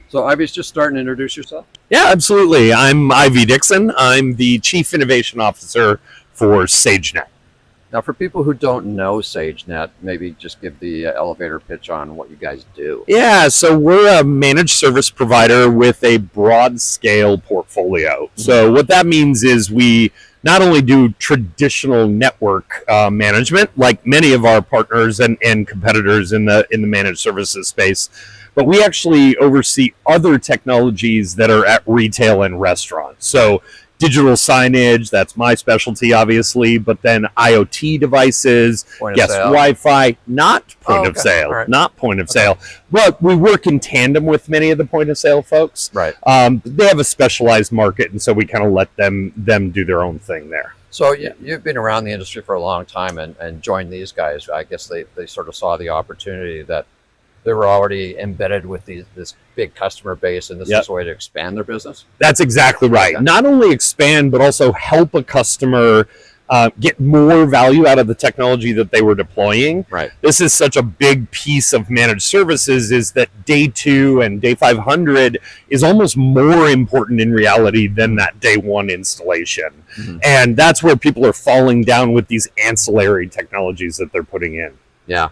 So Ivy's just starting to introduce yourself. Yeah, absolutely. I'm IV Dickson. I'm the Chief Innovation Officer for SageNet. Now, for people who don't know SageNet, maybe just give the elevator pitch on what you guys do. Yeah, so we're a managed service provider with a broad scale portfolio. So what that means is we not only do traditional network management, like many of our partners and competitors in the managed services space, but we actually oversee other technologies that are at retail and restaurants. So digital signage, that's my specialty, obviously, but then IoT devices, yes, Wi-Fi, not point of sale, right. Not point of sale. But we work in tandem with many of the point of sale folks. Right. They have a specialized market, and so we kind of let them do their own thing there. So you've been around the industry for a long time and joined these guys. I guess they sort of saw the opportunity that they were already embedded with this big customer base, and this is a way to expand their business? That's exactly right. Okay. Not only expand, but also help a customer get more value out of the technology that they were deploying. Right. This is such a big piece of managed services, is that day 2 and day 500 is almost more important in reality than that day 1 installation. Mm-hmm. And that's where people are falling down with these ancillary technologies that they're putting in. Yeah.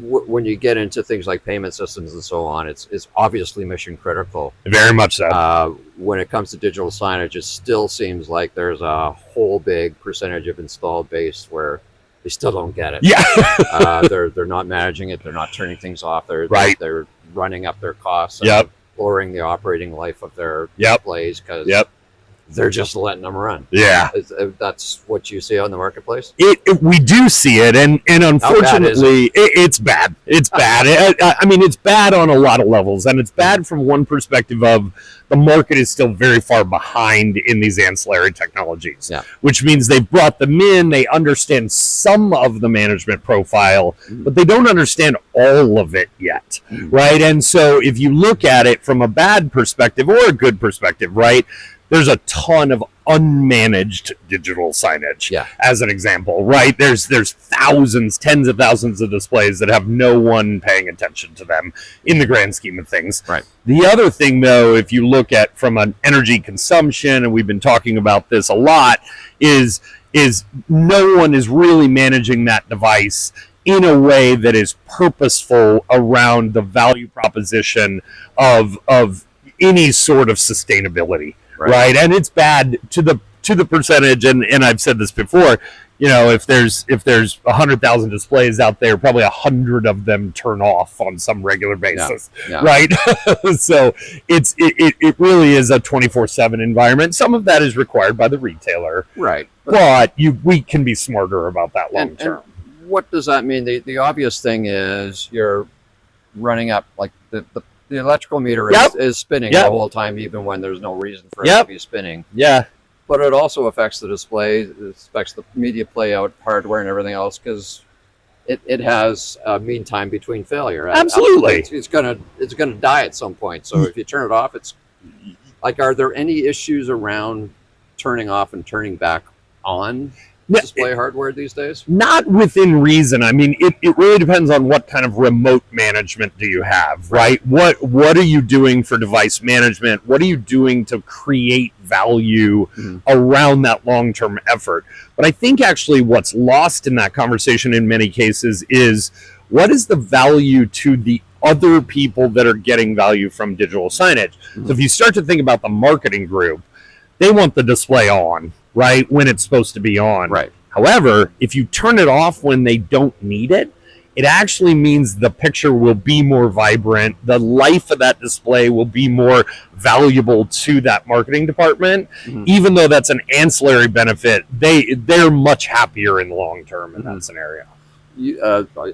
When you get into things like payment systems and so on, it's obviously mission critical. Very much so. When it comes to digital signage, it still seems like there's a whole big percentage of installed base where they still don't get it. Yeah. They're not managing it. They're not turning things off. They're running up their costs. Lowering the operating life of their displays because they're just letting them run. Yeah. That's what you see on the marketplace? We do see it, and unfortunately, it's bad. It's bad. I mean, it's bad on a lot of levels, and it's bad from one perspective of the market is still very far behind in these ancillary technologies, which means they've brought them in, they understand some of the management profile, but they don't understand all of it yet, right? And so if you look at it from a bad perspective or a good perspective, right, there's a ton of unmanaged digital signage, as an example, right? There's thousands, tens of thousands of displays that have no one paying attention to them in the grand scheme of things. Right. The other thing, though, if you look at from an energy consumption, and we've been talking about this a lot, is no one is really managing that device in a way that is purposeful around the value proposition of any sort of sustainability. Right. And it's bad to the percentage, and I've said this before, you know, if there's 100,000 displays out there, probably 100 of them turn off on some regular basis, right? So it really is a 24/7 environment. Some of that is required by the retailer, right? But we can be smarter about that long term. And what does that mean? The obvious thing is you're running up like the electrical meter is spinning the whole time, even when there's no reason for it to be spinning. Yeah. But it also affects the display, it affects the media playout, hardware, and everything else, because it has a mean time between failure. Absolutely. It's gonna die at some point. So if you turn it off, it's like, are there any issues around turning off and turning back on display hardware these days? Not within reason. I mean, it really depends on what kind of remote management do you have, right? What are you doing for device management? What are you doing to create value around that long-term effort? But I think actually what's lost in that conversation in many cases is, what is the value to the other people that are getting value from digital signage? So if you start to think about the marketing group, they want the display on, right, when it's supposed to be on. Right. However, if you turn it off when they don't need it, it actually means the picture will be more vibrant. The life of that display will be more valuable to that marketing department. Even though that's an ancillary benefit, they're much happier in the long term in that scenario.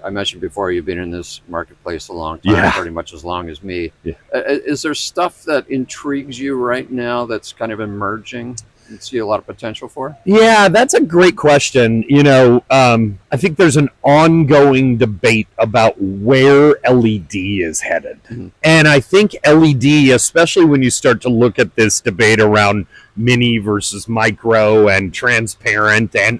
I mentioned before, you've been in this marketplace a long time, pretty much as long as me. Is there stuff that intrigues you right now that's kind of emerging and see a lot of potential for? Yeah, that's a great question. You know, I think there's an ongoing debate about where LED is headed. And I think LED, especially when you start to look at this debate around mini versus micro and transparent and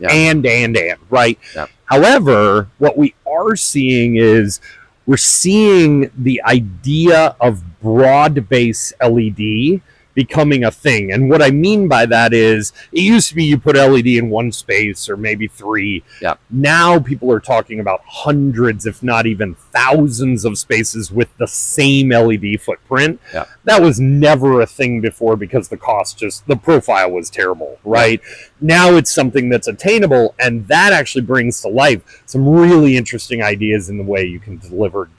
right? However, what we are seeing is we're seeing the idea of broad base LED becoming a thing. And what I mean by that is, it used to be you put LED in one space or maybe 3. Yeah. Now people are talking about hundreds, if not even thousands of spaces with the same LED footprint. Yeah. That was never a thing before because the cost the profile was terrible, right? Yeah. Now it's something that's attainable, and that actually brings to life some really interesting ideas in the way you can deliver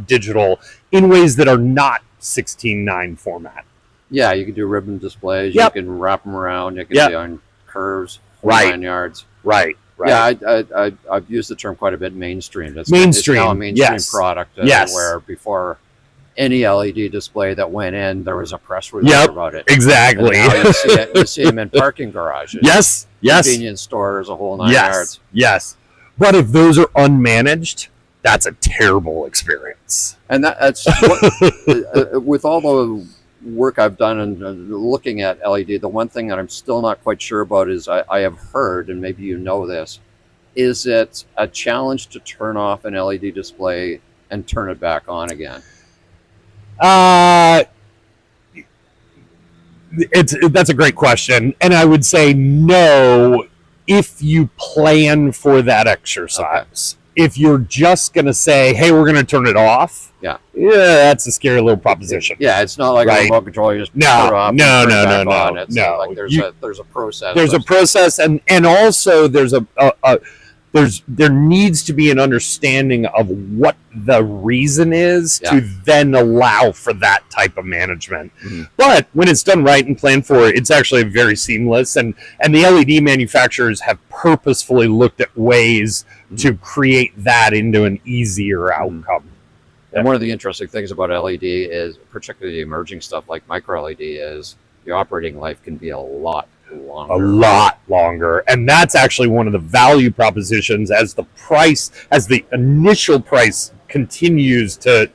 digital in ways that are not 16:9 format. Yeah, you can do ribbon displays. Yep. You can wrap them around. You can Yep. be on curves, Right. 9 yards. Right. Yeah, I've used the term quite a bit. Mainstream. It's Mainstream. now a mainstream Yes. product. Yes. Where before any LED display that went in, there was a press release Yep. about it. Exactly. And now you see them in parking garages. Yes. Yes. Convenience stores, a whole 9 Yes. yards. Yes. But if those are unmanaged, that's a terrible experience. And that's what, with all the work I've done and looking at LED, the one thing that I'm still not quite sure about is I have heard, and maybe you know this, is it a challenge to turn off an LED display and turn it back on again? That's a great question, and I would say no if you plan for that exercise. Okay. If you're just going to say, hey, we're going to turn it off, yeah, that's a scary little proposition. Yeah, it's not like a remote control. You just turn it off. No. Like there's a process. There's a process, and also there's there needs to be an understanding of what the reason is to then allow for that type of management. Mm-hmm. But when it's done right and planned for, it's actually very seamless. And the LED manufacturers have purposefully looked at ways to create that into an easier outcome. And one of the interesting things about LED is, particularly the emerging stuff like micro LED, is the operating life can be a lot longer. And that's actually one of the value propositions as the initial price continues to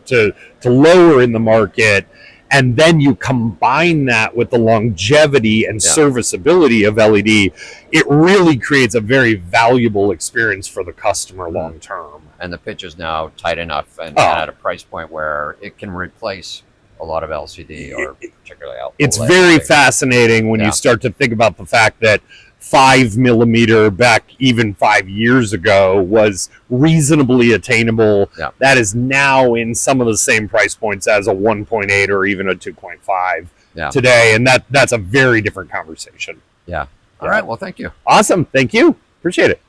lower in the market, and then you combine that with the longevity and serviceability of LED, it really creates a very valuable experience for the customer long term. And the pitch is now tight enough and at a price point where it can replace a lot of LCD or particularly OLED. It's very fascinating when you start to think about the fact that 5 millimeter back even 5 years ago was reasonably attainable. Yeah. That is now in some of the same price points as a 1.8 or even a 2.5 today. And that's a very different conversation. Yeah. All right. Well, thank you. Awesome. Thank you. Appreciate it.